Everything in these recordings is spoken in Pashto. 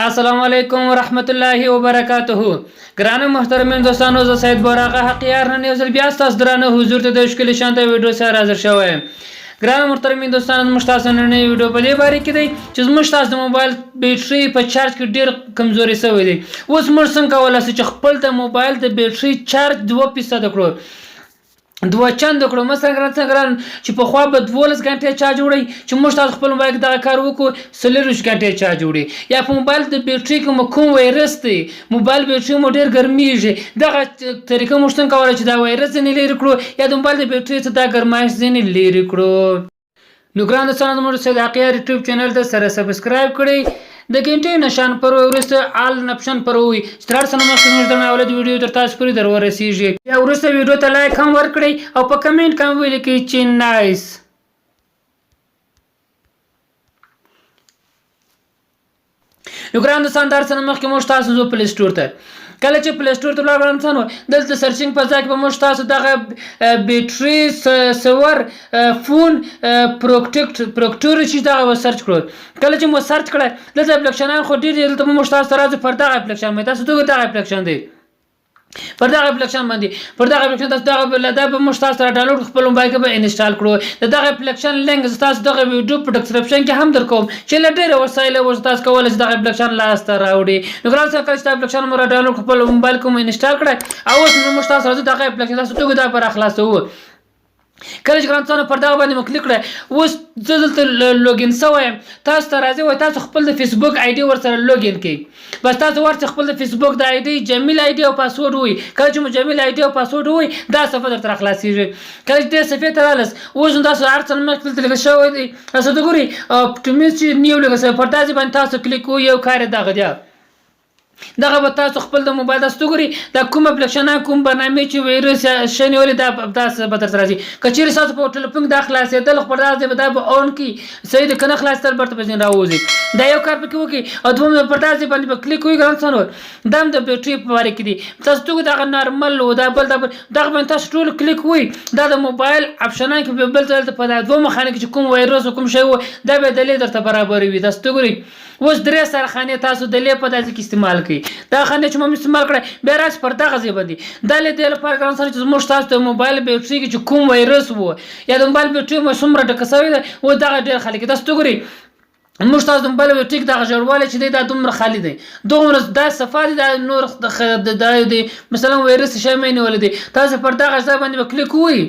السلام علیکم ورحمت الله وبرکاته. ګرانو محترمین دوستانو، زه سید براغه حقیار نن یو ځل بیا ستاسو درانه حضور ته د ښکلي شانته ویډیو سره حاضر شوی یم. ګرانو محترمین دوستانو، موږ تاسو نن ویډیو په دې باره کې دی چې زموږ تاسو د موبایل بیټرۍ په چارج کې ډېر کمزوري شوی دی. اوس موږ څنګه کولی شو چې خپل د موبایل د بیټرۍ چارج 2% کړو، 2 چند کړو. مثلا څنګه چې په خوا به 12 غنټې چارج وړي، چې موږ تاسو خپل موبایل کې دغه کار وکړو 40 غنټې چارج وړي. یا په موبایل د بیټرۍ کې کوم وایرس دی، موبایل بیټرۍ مو ډېر ګرمیږي، دغه طریقه موږ څنګه کولی چې دا وایرس ځینې لرې کړو یا د موبایل د بیټرۍ څخه دا ګرمایش ځینې لرې کړو. نو ګران دوستانو، زموږ سید حقیار یوټیوب چینل ته سره سبسکرایب کړئ، د ګنټې نشان پر وروسته آل نپشن پر وي چې تر سره مخکې زموږ د اولاد ویډیو تر تاسو پورې در ورسیږي. یا وروسته ویډیو ته لایک هم ورکړئ او په کمنټ کې هم ولیکئ چې نایس. نو ګران دوستان، در سره مخکې موږ تاسو زو پلی سټور ته کله چې پلی سټور ته ولاړ انسانو، دلته سرچینګ په ځای کې به موږ تاسو دغه بیټرۍ سور فون پروکټور چې دغه سرچ کړو. کله چې مو سرچ کړه، دلته اپلیکشنان خو ډېر دي، دلته موږ تاسو ته راځو پر دغه اپلیکشن باندې. تاسو دغه اپلیکشن دی، پر دغه اپلیکشن تاسو دغه به موږ تاسو ته ډاونلوډ خپل موبایل کې به انسټال کړو. د دغه اپلیکشن لینک تاسو دغه ویډیو په ډسکرپشن کې هم درکوم چې له ډېرو وسایلو تاسو کولی شئ دغه اپلیکشن لاسته راوړئ. نو ګران صاحب، کله چې اپلیکشن مو ډاونلوډ خپل موبایل کې مو انسټال کړئ، او اوس موږ تاسو راځو دغه اپلیکشن تاسو ته دا پر خلاصوو. کله چې ګران څانو پر دغه باندې مو کلیک کړئ، اوس زه دلته لوګین شوی یم. تاسو ته راځي وای تاسو خپل د فیسبوک آی ډي ورسره لوګین کړئ. بس تاسو ورته خپل د فیسبوک د آی ډي جمیل آی ډي او پاسورډ ووایئ. کله چې مو جمیل آی ډي او پاسورډ ووایئ، دا صفحه درته راخلاصېږي. کله چې دې صفحې ته راغلاست، اوس نو تاسو هر څه مخکې دلته لیکل شوی دی. تاسو ته ګورئ ټیمز چې نیو لیکل شوی، پر داسې باندې تاسو کلیک ووایئ. یو کار دغه دی، دغه به تاسو خپل د موبایل تاسو ګورئ دا کوم اپلیکشنان کوم برنامې چې ویروس شی نیولې دا تاسو به درته راځي. که چیرې ستاسو په ټلیفون دا خلاصېدل خو پر داسې به دا به اون کړي، صحیح ده که نه خلاصېدل برته به ځینې راوځي. دا یو کار پکې وکړئ. او دوم پر داسې باندې به کلیک وکړئ. ګران څانو، دا هم د بیټرۍ په باره کې دي. تاسو ته دغه نارمل و دا بل دغه باندې تاسو ټول کلیک وکړئ. دا د موبایل اپشنان کې بل ځای ته په دا دوه مخانه کې چې کوم ویروس او کوم شی و دا به دلې درته برابر وي. تاسو ته ګورئ اوس 3 سرخانې تاسو دلې په داسې کې استعمال کړئ. دا خانې چې مو استعمال کړئ، بیا راشئ پر دغه ځای باندې دا دې لپاره ګران صاحب چې زموږ تاسو د موبایل بیټرۍ کې چې کوم ویروس و یا د موبایل بیټرۍ مو څومره ډکه شوې ده، و دغه ډېر خلک تاسو ته ګورئ موږ تاسو د موبایل بیټرۍ کې دغه ژوروالی چې دی دا دومره خالي دی، دومره دا صفا دی، دا نور دی مثلا ویروس شی مې نیولی دی. تاسو پر دغه ځای باندې به کلیک ووایئ.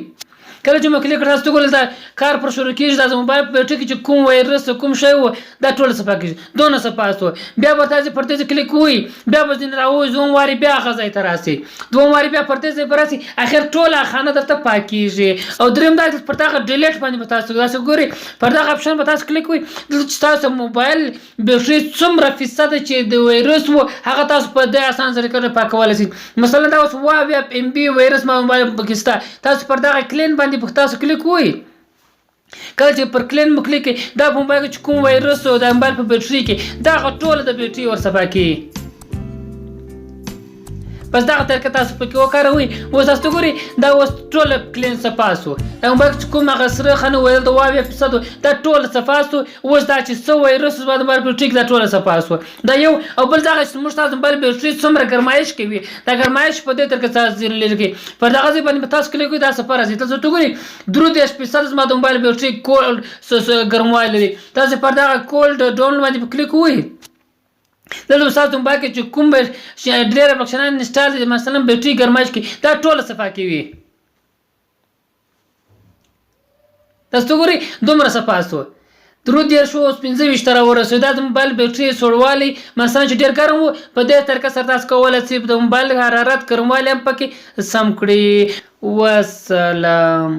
کله چې مو کلیک کړئ، تاسو ته ګورئ دا کار پر شروع کېږي. دا د موبایل بیټرۍ کې چې کوم ویروس کوم شی و دا ټوله صفا کېږي، دونه صفا شو. بیا به تاسو پر دې کلیک ووایئ، بیا به ځینې راوځي، دوم وارې بیا هغه ځای ته راسئ، دوم وارې بیا پر دې ځای به راسئ، اخر ټوله خانه درته پاکېږي. او درېیم دا چې پر دغه ډیلیټ باندې به تاسو داسې ګورئ، پر دغه اپشن به تاسو کلیک ووایئ. دلته چې تاسو موبایل بیټرۍ څومره فیصده چې د ویروس و هغه تاسو په دې اسان طریقه پاکولی شئ. مثلا دا اوس 2 MB ویروس ما موبایل پکې شته، تاسو پر دغه کلین باندې تاسو کلیک ووایئ. کله چې پر کلین مو کلیک کړئ، دا په موبایل کې چې کوم ویروس و د موبایل په بیټرۍ کې دغه ټوله د بیټرۍ ورصفا کړي. بس دغه طریقه تاسو پکې وکاروئ. اوس تاسو ته ګورئ دا اوس ټوله کلین صفا شو. د موبایل چې کوم هغه سره خانه ویل د 2% دا ټوله صفا شو. اوس دا چې څه ویروس و د موبایل بیټرۍ کې دا ټوله صفا شو. دا یو. او بل دغه چې موږ تاسو موبایل بیټرۍ څومره ګرمایش کوي، دا ګرمایش په دې طریقه تاسو ځینې لرې کړئ. پر دغه ځای باندې تاسو کلیک وکړئ، دا صفا راځي. تاسو ته ګورئ 3% زما د موبایل بیټرۍ کولډ ګرموالی لري. تاسو پر دغه کولډ ډاون باندې کلیک ووایئ. دلته تاسو موبایل کې چې کوم ډېر اپلیکشنان انسټال دي، مثلا بیټرۍ ګرمایش کوي، دا ټوله صفا کوي. تاسو ته ګورئ دومره صفا شو. 3 شو 25 ته راورسېد. دا د موبایل بیټرۍ سوړوالی مثلا چې ډېر ګرم و، په دې طریقه سره تاسو کولی شئ د موبایل حرارت ګرموالی هم پکې سم کړئ. والسلام.